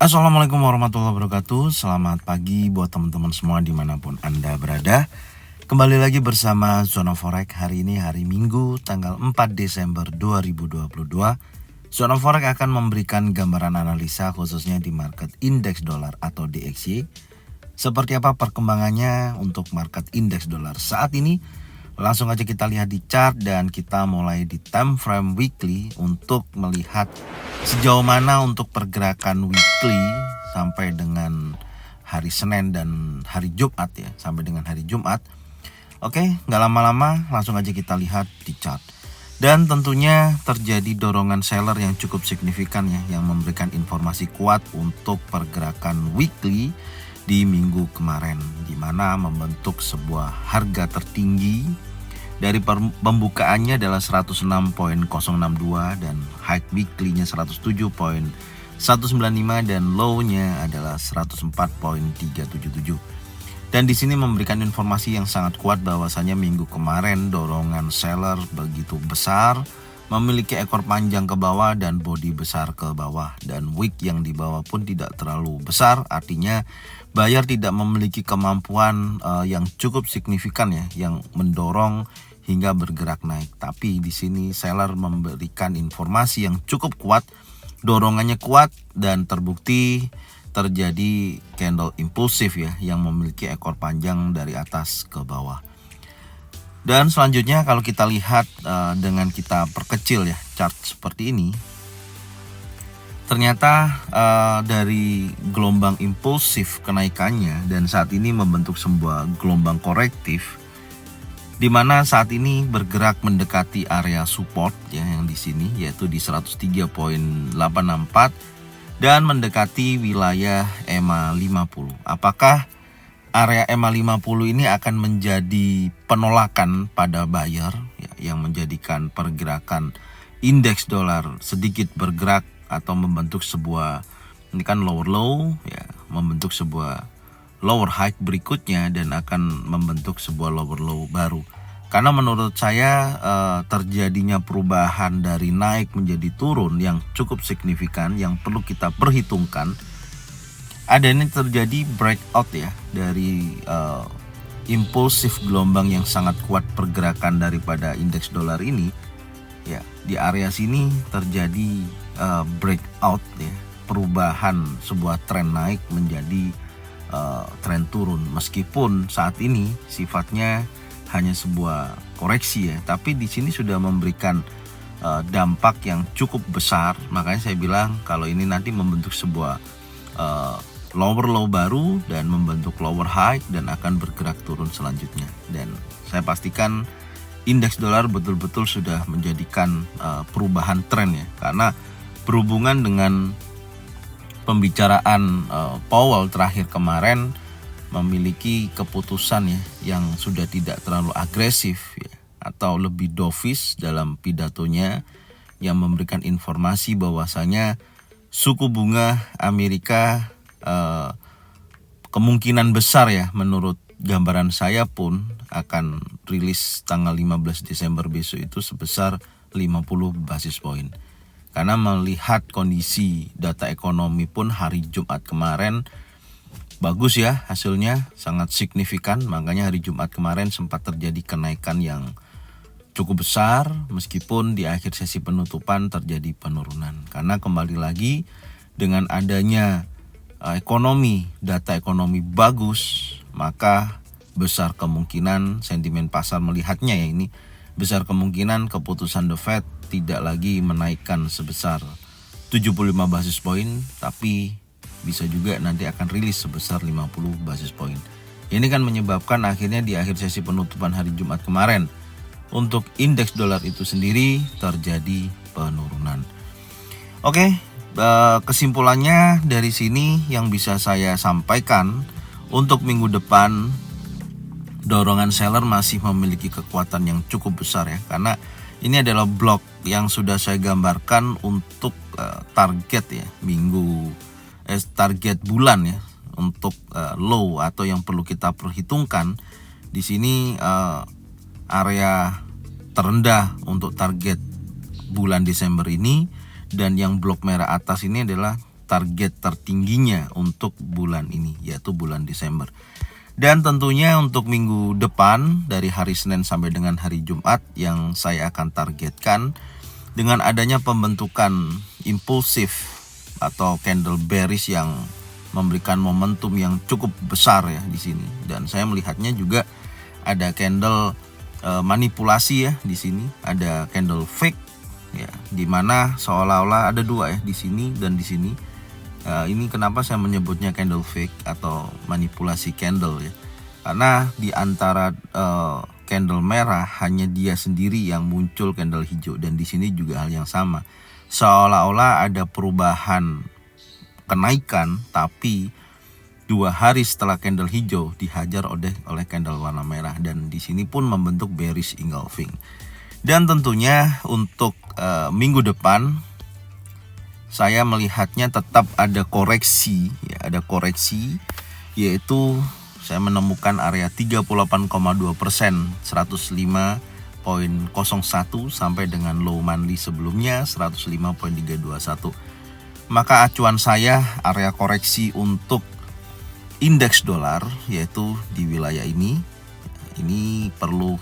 Assalamualaikum warahmatullahi wabarakatuh. Selamat pagi buat teman-teman semua dimanapun Anda berada. Kembali lagi bersama Zona Forex. Hari ini hari Minggu tanggal 4 Desember 2022. Zona Forex akan memberikan gambaran analisa khususnya di market indeks dolar atau DXY. Seperti apa perkembangannya untuk market indeks dolar saat ini? Langsung aja kita lihat di chart dan kita mulai di time frame weekly untuk melihat sejauh mana untuk pergerakan weekly sampai dengan hari Senin dan hari Jumat ya, sampai dengan hari Jumat. Oke, nggak lama-lama langsung aja kita lihat di chart. Dan tentunya terjadi dorongan seller yang cukup signifikan ya, yang memberikan informasi kuat untuk pergerakan weekly di minggu kemarin, di mana membentuk sebuah harga tertinggi dari pembukaannya adalah 106.062 dan high weekly-nya 107.195 dan low-nya adalah 104.377. Dan di sini memberikan informasi yang sangat kuat bahwasanya minggu kemarin dorongan seller begitu besar, memiliki ekor panjang ke bawah dan bodi besar ke bawah, dan wick yang di bawah pun tidak terlalu besar, artinya buyer tidak memiliki kemampuan yang cukup signifikan ya, yang mendorong hingga bergerak naik. Tapi di sini seller memberikan informasi yang cukup kuat, dorongannya kuat dan terbukti terjadi candle impulsif ya, yang memiliki ekor panjang dari atas ke bawah. Dan selanjutnya kalau kita lihat dengan kita perkecil ya chart seperti ini, ternyata dari gelombang impulsif kenaikannya dan saat ini membentuk sebuah gelombang korektif, di mana saat ini bergerak mendekati area support ya, yang di sini yaitu di 103.864 dan mendekati wilayah EMA 50. Apakah area EMA 50 ini akan menjadi penolakan pada buyer ya, yang menjadikan pergerakan indeks dolar sedikit bergerak atau membentuk sebuah, ini kan lower low ya, membentuk sebuah lower high berikutnya dan akan membentuk sebuah lower low baru. Karena menurut saya terjadinya perubahan dari naik menjadi turun yang cukup signifikan yang perlu kita perhitungkan. Ada ini terjadi breakout ya dari impulsif gelombang yang sangat kuat pergerakan daripada indeks dolar ini ya. Di area sini terjadi breakout ya, perubahan sebuah tren naik menjadi tren turun, meskipun saat ini sifatnya hanya sebuah koreksi ya, tapi di sini sudah memberikan dampak yang cukup besar. Makanya saya bilang kalau ini nanti membentuk sebuah lower low baru dan membentuk lower high dan akan bergerak turun selanjutnya. Dan saya pastikan indeks dolar betul-betul sudah menjadikan perubahan tren ya, karena berhubungan dengan pembicaraan Powell terakhir kemarin memiliki keputusan ya yang sudah tidak terlalu agresif ya, atau lebih dovish dalam pidatonya, yang memberikan informasi bahwasanya suku bunga Amerika kemungkinan besar ya, menurut gambaran saya pun akan rilis tanggal 15 Desember besok itu sebesar 50 basis point. Karena melihat kondisi data ekonomi pun hari Jumat kemarin bagus ya, hasilnya sangat signifikan. Makanya hari Jumat kemarin sempat terjadi kenaikan yang cukup besar, meskipun di akhir sesi penutupan terjadi penurunan. Karena kembali lagi dengan adanya data ekonomi bagus, maka besar kemungkinan sentimen pasar melihatnya ya, ini besar kemungkinan keputusan The Fed tidak lagi menaikkan sebesar 75 basis point, tapi bisa juga nanti akan rilis sebesar 50 basis point. Ini kan menyebabkan akhirnya di akhir sesi penutupan hari Jumat kemarin untuk indeks dolar itu sendiri terjadi penurunan. Oke. Kesimpulannya dari sini yang bisa saya sampaikan, untuk minggu depan dorongan seller masih memiliki kekuatan yang cukup besar ya, karena ini adalah blok yang sudah saya gambarkan untuk target ya target bulan ya, untuk low atau yang perlu kita perhitungkan di sini area terendah untuk target bulan Desember ini, dan yang blok merah atas ini adalah target tertingginya untuk bulan ini, yaitu bulan Desember. Dan tentunya untuk minggu depan dari hari Senin sampai dengan hari Jumat yang saya akan targetkan dengan adanya pembentukan impulsif atau candle bearish yang memberikan momentum yang cukup besar ya di sini. Dan saya melihatnya juga ada candle manipulasi ya di sini, ada candle fake ya, dimana seolah-olah ada dua ya di sini dan di sini. Ini kenapa saya menyebutnya candle fake atau manipulasi candle ya, karena di antara candle merah hanya dia sendiri yang muncul candle hijau, dan di sini juga hal yang sama, seolah-olah ada perubahan kenaikan, tapi 2 hari setelah candle hijau dihajar oleh candle warna merah, dan di sini pun membentuk bearish engulfing. Dan tentunya untuk minggu depan saya melihatnya tetap ada koreksi ya, ada koreksi, yaitu saya menemukan area 38,2%, 105,01 sampai dengan low monthly sebelumnya 105,321. Maka acuan saya area koreksi untuk indeks dolar yaitu di wilayah ini perlu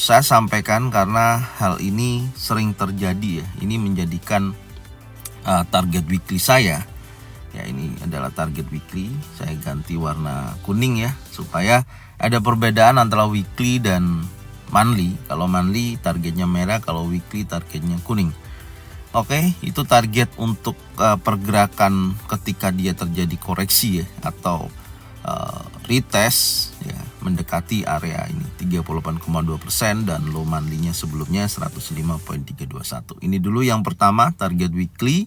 saya sampaikan karena hal ini sering terjadi ya. Ini menjadikan target weekly saya ya, ini adalah target weekly. Saya ganti warna kuning ya, supaya ada perbedaan antara weekly dan monthly. Kalau monthly targetnya merah, kalau weekly targetnya kuning. Oke, itu target untuk pergerakan ketika dia terjadi koreksi ya, atau retest ya, mendekati area ini 38,2% dan low monthly-nya sebelumnya 105,321. Ini dulu yang pertama, target weekly.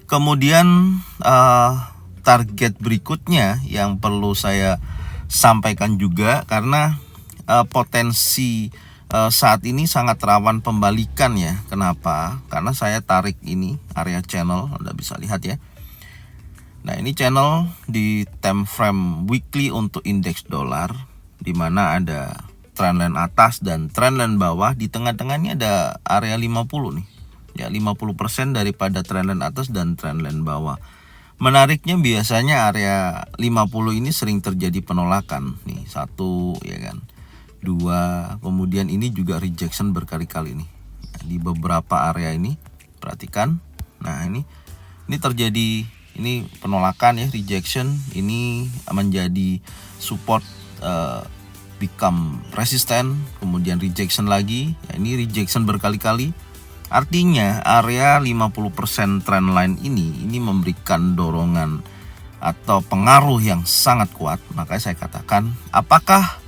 Kemudian target berikutnya yang perlu saya sampaikan juga, karena potensi saat ini sangat rawan pembalikan ya. Kenapa? Karena saya tarik ini area channel, Anda bisa lihat ya. Nah, ini channel di time frame weekly untuk indeks dolar, di mana ada trendline atas dan trendline bawah. Di tengah-tengahnya ada area 50 nih. Ya, 50% daripada trendline atas dan trendline bawah. Menariknya biasanya area 50 ini sering terjadi penolakan. Nih, 1 ya kan. 2, kemudian ini juga rejection berkali-kali nih. Di beberapa area ini, perhatikan. Nah, ini terjadi, ini penolakan ya, rejection, ini menjadi support, become resistant, kemudian rejection lagi. Ya, ini rejection berkali-kali. Artinya area 50% trendline ini memberikan dorongan atau pengaruh yang sangat kuat. Makanya saya katakan, apakah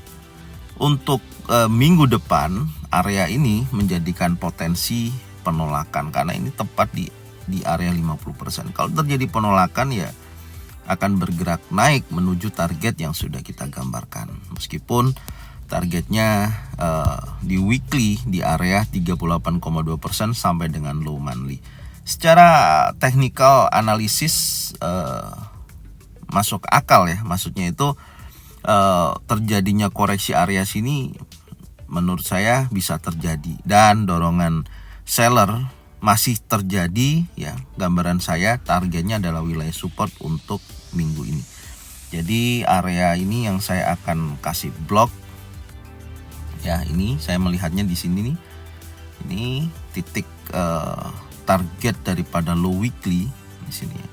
untuk minggu depan area ini menjadikan potensi penolakan, karena ini tepat di area 50%. Kalau terjadi penolakan ya akan bergerak naik menuju target yang sudah kita gambarkan. Meskipun targetnya di weekly di area 38,2% sampai dengan low monthly. Secara technical analisis masuk akal ya. Maksudnya itu terjadinya koreksi area sini menurut saya bisa terjadi, dan dorongan seller masih terjadi ya. Gambaran saya targetnya adalah wilayah support untuk minggu ini. Jadi area ini yang saya akan kasih block ya. Ini saya melihatnya di sini nih. Ini titik target daripada low weekly di sini ya.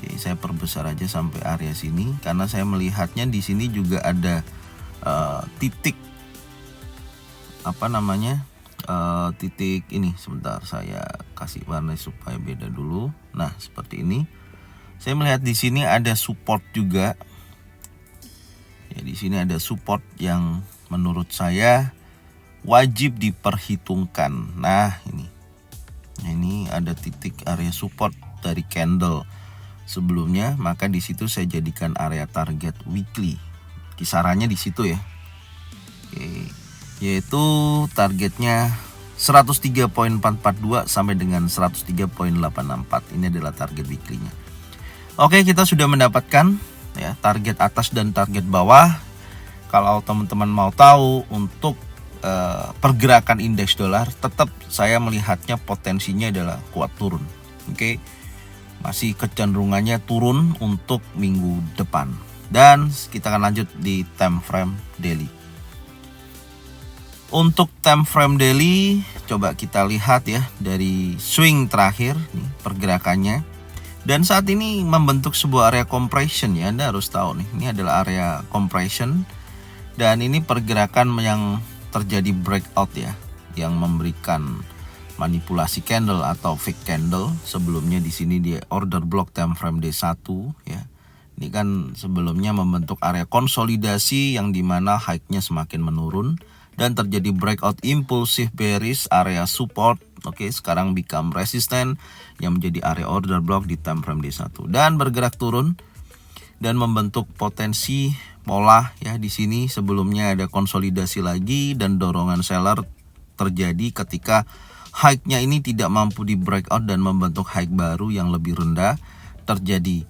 Jadi saya perbesar aja sampai area sini, karena saya melihatnya di sini juga ada titik titik ini. Sebentar, saya kasih warna supaya beda dulu. Nah, seperti ini. Saya melihat di sini ada support juga. Ya, di sini ada support yang menurut saya wajib diperhitungkan. Nah, ini ada titik area support dari candle sebelumnya, maka di situ saya jadikan area target weekly. Kisarannya di situ ya. Oke. Yaitu targetnya 103.442 sampai dengan 103.864. Ini adalah target weekly-nya. Oke, kita sudah mendapatkan ya target atas dan target bawah. Kalau teman-teman mau tahu untuk pergerakan indeks dolar, tetap saya melihatnya potensinya adalah kuat turun. Oke. masih kecenderungannya turun untuk minggu depan. Dan kita akan lanjut di time frame daily. Untuk time frame daily, coba kita lihat ya dari swing terakhir nih, pergerakannya. Dan saat ini membentuk sebuah area compression ya. Anda harus tahu nih, ini adalah area compression. Dan ini pergerakan yang terjadi breakout ya, yang memberikan manipulasi candle atau fake candle. Sebelumnya di sini di order block time frame D1 ya. Ini kan sebelumnya membentuk area konsolidasi yang dimana high-nya semakin menurun dan terjadi breakout impulsif bearish area support. Oke, sekarang become resistant yang menjadi area order block di time frame D1 dan bergerak turun dan membentuk potensi pola ya. Di sini sebelumnya ada konsolidasi lagi dan dorongan seller terjadi ketika high-nya ini tidak mampu di breakout dan membentuk high baru yang lebih rendah. Terjadi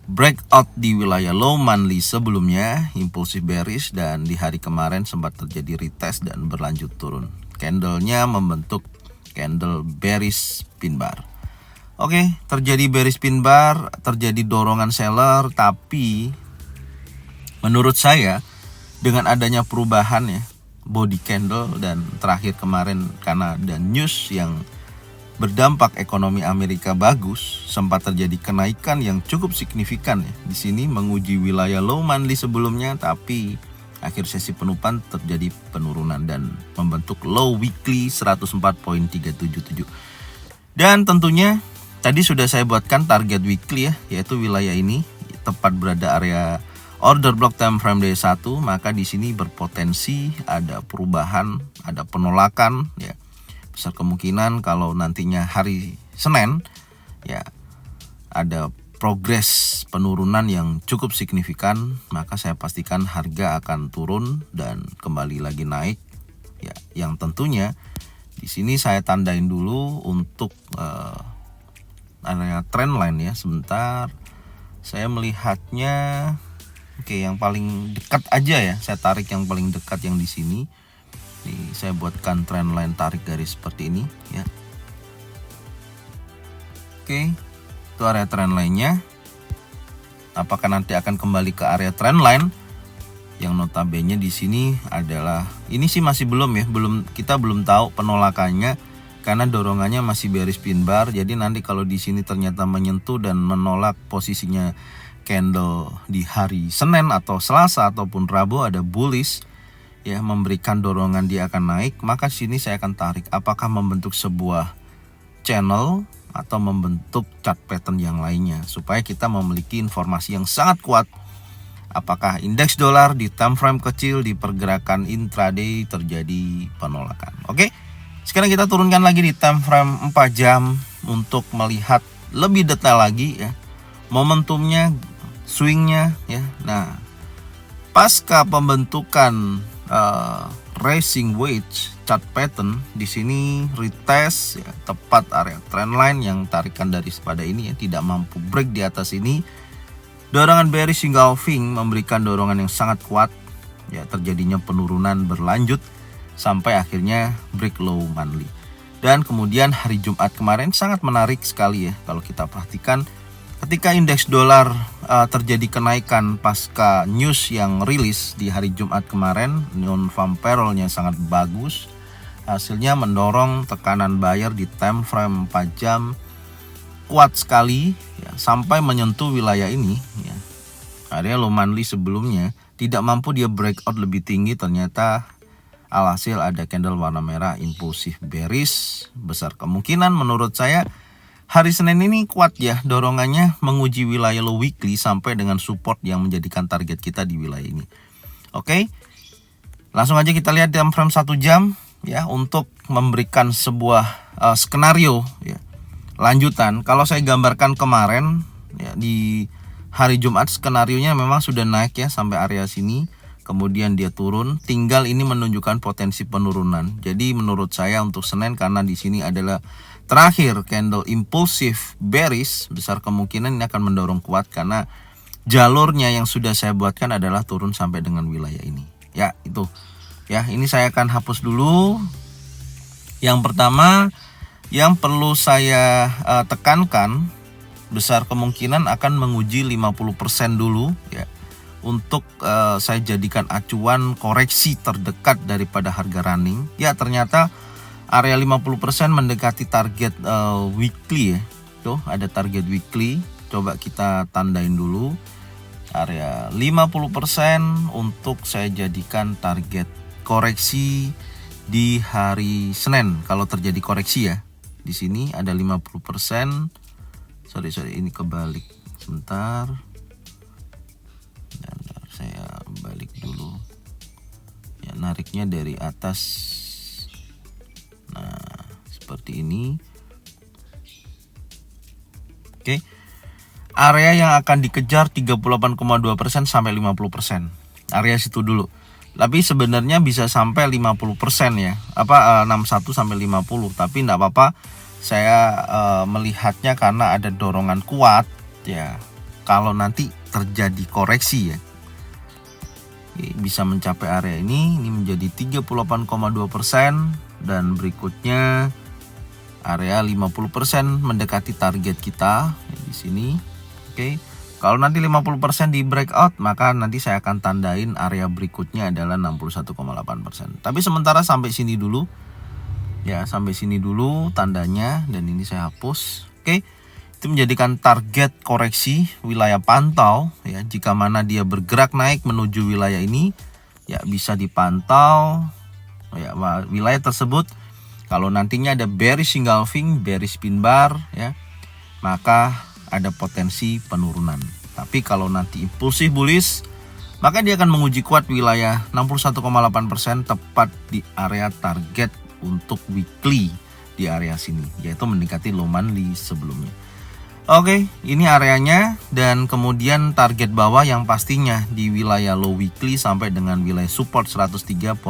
breakout di wilayah low monthly sebelumnya, impulsif bearish, dan di hari kemarin sempat terjadi retest dan berlanjut turun. Candlenya membentuk candle bearish pin bar. Oke, terjadi bearish pin bar, terjadi dorongan seller, tapi menurut saya dengan adanya perubahan ya body candle dan terakhir kemarin karena ada news yang berdampak ekonomi Amerika bagus, sempat terjadi kenaikan yang cukup signifikan ya. Di sini menguji wilayah low monthly sebelumnya, tapi akhir sesi penutupan terjadi penurunan dan membentuk low weekly 104.377. Dan tentunya tadi sudah saya buatkan target weekly ya, yaitu wilayah ini tepat berada area order block time frame D1, maka di sini berpotensi ada perubahan, ada penolakan ya. Besar kemungkinan kalau nantinya hari Senin ya ada progres penurunan yang cukup signifikan, maka saya pastikan harga akan turun dan kembali lagi naik ya. Yang tentunya di sini saya tandain dulu untuk area trendline ya. Sebentar, saya melihatnya oke, yang paling dekat aja ya. Saya tarik yang paling dekat yang di sini. Nih, saya buatkan trendline tarik garis seperti ini ya. Oke, itu area trendline-nya. Apakah nanti akan kembali ke area trendline? Yang notabene di sini adalah ini sih masih belum ya, kita belum tahu penolakannya karena dorongannya masih bearish pin bar. Jadi nanti kalau di sini ternyata menyentuh dan menolak posisinya candle di hari Senin atau Selasa ataupun Rabu ada bullish ya, memberikan dorongan dia akan naik, maka sini saya akan tarik apakah membentuk sebuah channel atau membentuk chart pattern yang lainnya, supaya kita memiliki informasi yang sangat kuat apakah indeks dolar di time frame kecil di pergerakan intraday terjadi penolakan. Oke, sekarang kita turunkan lagi di time frame 4 jam untuk melihat lebih detail lagi ya momentumnya, swingnya ya. Nah, pasca pembentukan rising wedge chart pattern di sini retest ya, tepat area trendline yang tarikan dari pada ini ya, tidak mampu break di atas ini. Dorongan bearish engulfing memberikan dorongan yang sangat kuat ya, terjadinya penurunan berlanjut sampai akhirnya break low monthly. Dan kemudian hari Jumat kemarin sangat menarik sekali ya kalau kita perhatikan. Ketika indeks dolar terjadi kenaikan pasca news yang rilis di hari Jumat kemarin, non-farm payroll-nya sangat bagus. Hasilnya mendorong tekanan buyer di time frame 4 jam kuat sekali ya, sampai menyentuh wilayah ini ya. Area low monthly sebelumnya tidak mampu dia breakout lebih tinggi, ternyata alhasil ada candle warna merah impulsif bearish. Besar kemungkinan menurut saya hari Senin ini kuat ya, dorongannya menguji wilayah low weekly sampai dengan support yang menjadikan target kita di wilayah ini. Oke, langsung aja kita lihat dalam frame 1 jam ya, untuk memberikan sebuah skenario ya, lanjutan. Kalau saya gambarkan kemarin ya, di hari Jumat skenarionya memang sudah naik ya sampai area sini, kemudian dia turun, tinggal ini menunjukkan potensi penurunan. Jadi menurut saya untuk Senin, karena di sini adalah terakhir candle impulsif bearish, besar kemungkinan ini akan mendorong kuat karena jalurnya yang sudah saya buatkan adalah turun sampai dengan wilayah ini. Ya, itu. Ya, ini saya akan hapus dulu. Yang pertama yang perlu saya tekankan besar kemungkinan akan menguji 50% dulu ya. Untuk saya jadikan acuan koreksi terdekat daripada harga running. Ya, ternyata area 50% mendekati target weekly ya. Tuh, ada target weekly. Coba kita tandain dulu. Area 50% untuk saya jadikan target koreksi di hari Senin kalau terjadi koreksi ya. Di sini ada 50%. Sorry, ini kebalik. Sebentar. Saya balik dulu. Ya, nariknya dari atas. Nah, seperti ini. Oke. Area yang akan dikejar 38,2% sampai 50%. Area situ dulu. Tapi sebenarnya bisa sampai 50% ya. 61 sampai 50, tapi enggak apa-apa. Saya melihatnya karena ada dorongan kuat ya. Kalau nanti terjadi koreksi ya. Bisa mencapai area ini menjadi 38,2% dan berikutnya area 50% mendekati target kita di sini. Oke. Kalau nanti 50% di breakout, maka nanti saya akan tandain area berikutnya adalah 61,8%. Tapi sementara sampai sini dulu. Ya, sampai sini dulu tandanya dan ini saya hapus. Oke. Itu menjadikan target koreksi wilayah pantau ya. Jika mana dia bergerak naik menuju wilayah ini ya, bisa dipantau ya wilayah tersebut. Kalau nantinya ada bearish engulfing, bearish pin bar ya, maka ada potensi penurunan. Tapi kalau nanti impulsif bullish, maka dia akan menguji kuat wilayah 61,8% tepat di area target untuk weekly di area sini, yaitu mendekati low monthly sebelumnya. Oke, ini areanya dan kemudian target bawah yang pastinya di wilayah low weekly sampai dengan wilayah support 103.84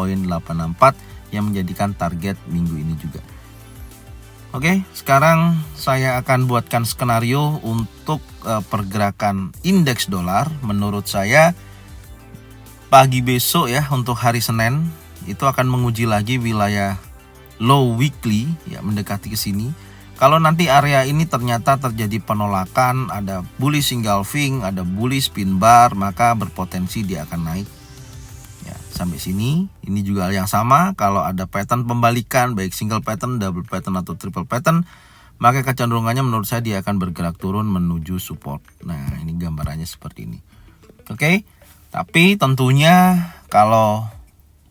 yang menjadikan target minggu ini juga. Oke, sekarang saya akan buatkan skenario untuk pergerakan indeks dolar. Menurut saya pagi besok ya untuk hari Senin itu akan menguji lagi wilayah low weekly ya, mendekati ke sini. Kalau nanti area ini ternyata terjadi penolakan, ada bullish engulfing, ada bullish pin bar, maka berpotensi dia akan naik. Ya, sampai sini, ini juga hal yang sama. Kalau ada pattern pembalikan, baik single pattern, double pattern atau triple pattern, maka kecenderungannya menurut saya dia akan bergerak turun menuju support. Nah, ini gambarannya seperti ini. Oke, tapi tentunya kalau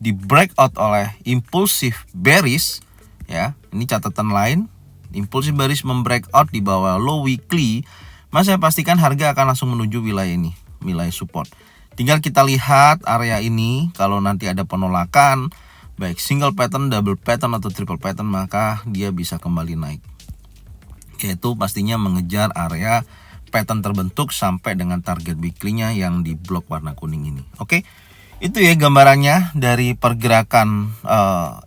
di breakout oleh impulsif bearish, ya, ini catatan lain. Impulsif bearish membreakout di bawah low weekly, maka saya pastikan harga akan langsung menuju wilayah ini, wilayah support. Tinggal kita lihat area ini, kalau nanti ada penolakan, baik single pattern, double pattern atau triple pattern, maka dia bisa kembali naik. Yaitu pastinya mengejar area pattern terbentuk sampai dengan target weekly-nya yang di blok warna kuning ini. Oke. Itu ya gambarannya dari pergerakan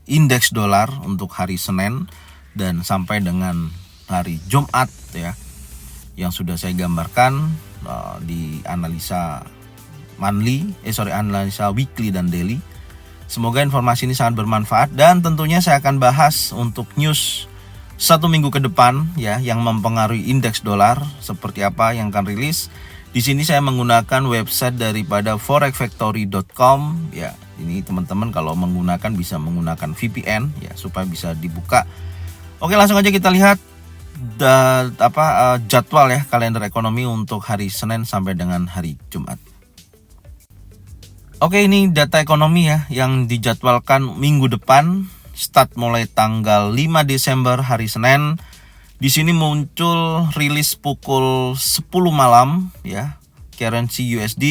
indeks dolar untuk hari Senin dan sampai dengan hari Jumat ya, yang sudah saya gambarkan di analisa analisa weekly dan daily. Semoga informasi ini sangat bermanfaat dan tentunya saya akan bahas untuk news 1 minggu ke depan ya yang mempengaruhi indeks dolar seperti apa yang akan rilis. Di sini saya menggunakan website daripada forexfactory.com ya. Ini teman-teman kalau menggunakan bisa menggunakan VPN ya supaya bisa dibuka. Oke, langsung aja kita lihat jadwal ya kalender ekonomi untuk hari Senin sampai dengan hari Jumat. Oke, ini data ekonomi ya yang dijadwalkan minggu depan, start mulai tanggal 5 Desember hari Senin. Di sini muncul rilis pukul 10 malam ya. Currency USD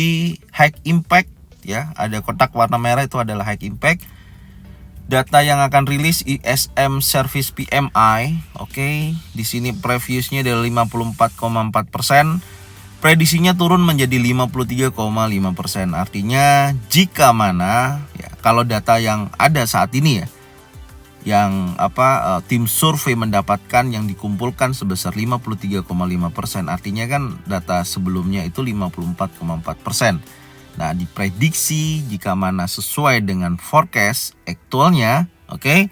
high impact ya, ada kotak warna merah itu adalah high impact. Data yang akan rilis ISM Service PMI, oke. Di sini previousnya dari 54,4%, prediksinya turun menjadi 53,5%. Artinya jika mana ya, kalau data yang ada saat ini ya, yang tim survei mendapatkan yang dikumpulkan sebesar 53,5%, artinya kan data sebelumnya itu 54,4%. Nah, diprediksi jika mana sesuai dengan forecast aktualnya, oke,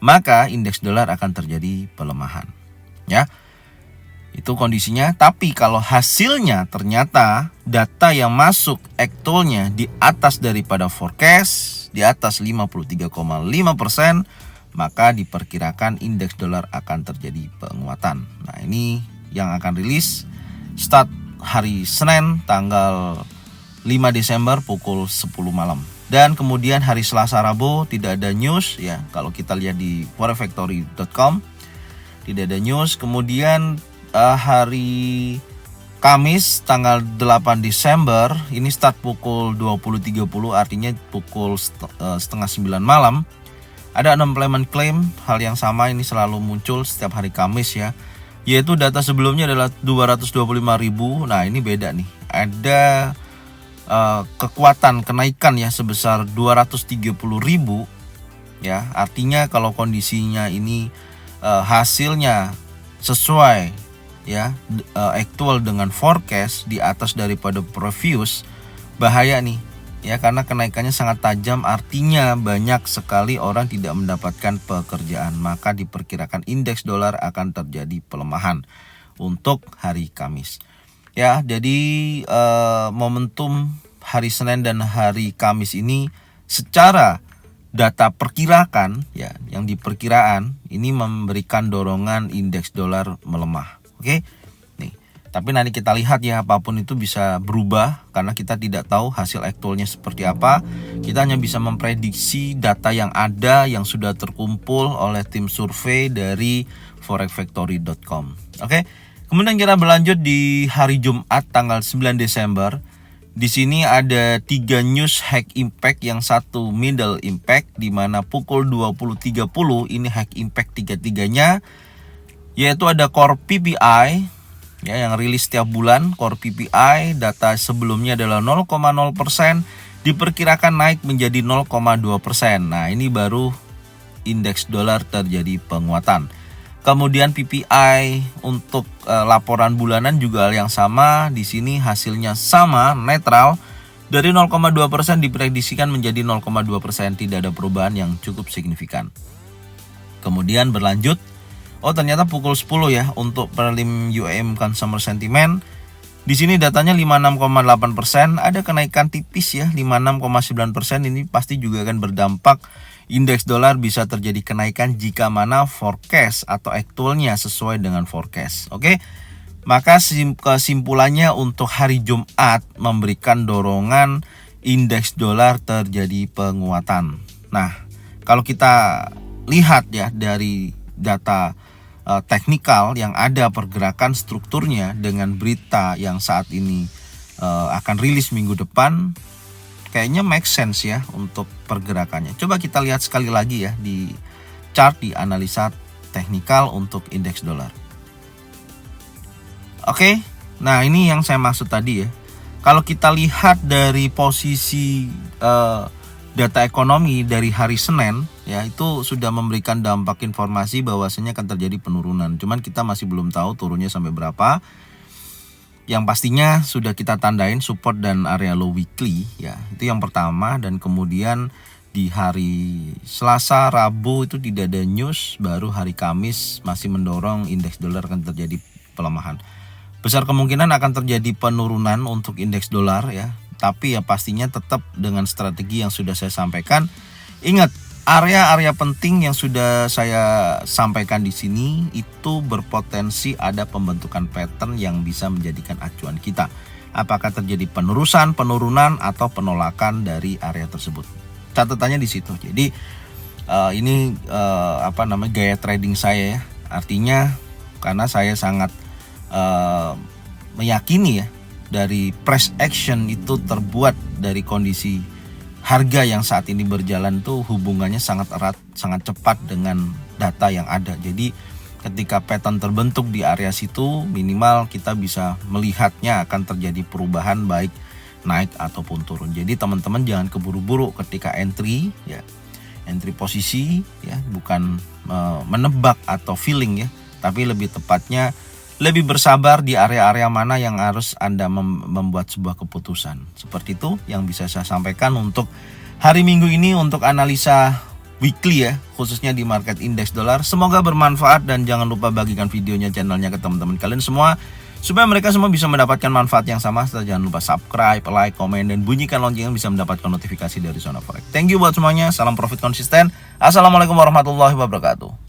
maka indeks dolar akan terjadi pelemahan. Ya. Itu kondisinya. Tapi kalau hasilnya ternyata data yang masuk actualnya di atas daripada forecast, di atas 53,5%, maka diperkirakan indeks dolar akan terjadi penguatan. Nah, ini yang akan rilis start hari Senin tanggal 5 Desember pukul 10 malam. Dan kemudian hari Selasa Rabu tidak ada news ya. Kalau kita lihat di forexfactory.com tidak ada news. Kemudian hari Kamis tanggal 8 Desember ini start pukul 20.30, artinya pukul setengah 9 malam. Ada unemployment claim, hal yang sama ini selalu muncul setiap hari Kamis ya. Yaitu data sebelumnya adalah 225.000. Nah, ini beda nih. Ada kekuatan kenaikan ya sebesar 230.000 ya. Artinya kalau kondisinya ini hasilnya sesuai ya, actual dengan forecast di atas daripada previous, bahaya nih ya, karena kenaikannya sangat tajam, artinya banyak sekali orang tidak mendapatkan pekerjaan, maka diperkirakan indeks dolar akan terjadi pelemahan untuk hari Kamis ya. Jadi momentum hari Senin dan hari Kamis ini secara data perkirakan ya, yang diperkiraan ini memberikan dorongan indeks dolar melemah. Oke, nih. Tapi nanti kita lihat ya, apapun itu bisa berubah karena kita tidak tahu hasil aktualnya seperti apa. Kita hanya bisa memprediksi data yang ada, yang sudah terkumpul oleh tim survei dari forexfactory.com. Oke. Kemudian kita berlanjut di hari Jumat tanggal 9 Desember. Di sini ada 3 news high impact, yang satu middle impact, di mana pukul 20.30 ini high impact tiga-tiganya, yaitu ada core PPI ya, yang rilis setiap bulan. Core PPI data sebelumnya adalah 0,0%, diperkirakan naik menjadi 0,2%. Nah, ini baru indeks dolar terjadi penguatan. Kemudian PPI untuk laporan bulanan juga hal yang sama. Di sini hasilnya sama, netral. Dari 0,2% diprediksikan menjadi 0,2%, tidak ada perubahan yang cukup signifikan. Kemudian berlanjut, ternyata pukul 10 ya untuk prelim UAM Consumer Sentiment. Di sini datanya 56,8%, ada kenaikan tipis ya, 56,9%. Ini pasti juga akan berdampak, indeks dolar bisa terjadi kenaikan jika mana forecast atau aktualnya sesuai dengan forecast. Oke. Maka kesimpulannya untuk hari Jumat memberikan dorongan indeks dolar terjadi penguatan. Nah, kalau kita lihat ya dari data teknikal yang ada pergerakan strukturnya dengan berita yang saat ini akan rilis minggu depan, kayaknya make sense ya untuk pergerakannya. Coba kita lihat sekali lagi ya di chart, di analisa teknikal untuk indeks dolar. Oke, nah ini yang saya maksud tadi ya. Kalau kita lihat dari posisi data ekonomi dari hari Senin ya, itu sudah memberikan dampak informasi bahwasanya akan terjadi penurunan. Cuman kita masih belum tahu turunnya sampai berapa. Yang pastinya sudah kita tandain support dan area low weekly ya. Itu yang pertama. Dan kemudian di hari Selasa, Rabu itu tidak ada news, baru hari Kamis masih mendorong indeks dolar akan terjadi pelemahan. Besar kemungkinan akan terjadi penurunan untuk indeks dolar ya. Tapi ya pastinya tetap dengan strategi yang sudah saya sampaikan. Ingat, area-area penting yang sudah saya sampaikan di sini itu berpotensi ada pembentukan pattern yang bisa menjadikan acuan kita. Apakah terjadi penurunan, atau penolakan dari area tersebut. Catatannya di situ. Jadi ini gaya trading saya ya. Artinya karena saya sangat meyakini ya, dari price action itu terbuat dari kondisi harga yang saat ini berjalan tuh hubungannya sangat erat, sangat cepat dengan data yang ada. Jadi ketika pattern terbentuk di area situ, minimal kita bisa melihatnya akan terjadi perubahan baik naik ataupun turun. Jadi teman-teman jangan keburu-buru ketika entry ya. Entry posisi ya, bukan menebak atau feeling ya, tapi lebih tepatnya lebih bersabar di area-area mana yang harus Anda membuat sebuah keputusan. Seperti itu yang bisa saya sampaikan untuk hari Minggu ini untuk analisa weekly ya, khususnya di market indeks dolar. Semoga bermanfaat dan jangan lupa bagikan videonya, channelnya ke teman-teman kalian semua supaya mereka semua bisa mendapatkan manfaat yang sama. Jangan lupa subscribe, like, komen, dan bunyikan loncengnya bisa mendapatkan notifikasi dari Zona Forex. Thank you buat semuanya. Salam profit konsisten. Assalamualaikum warahmatullahi wabarakatuh.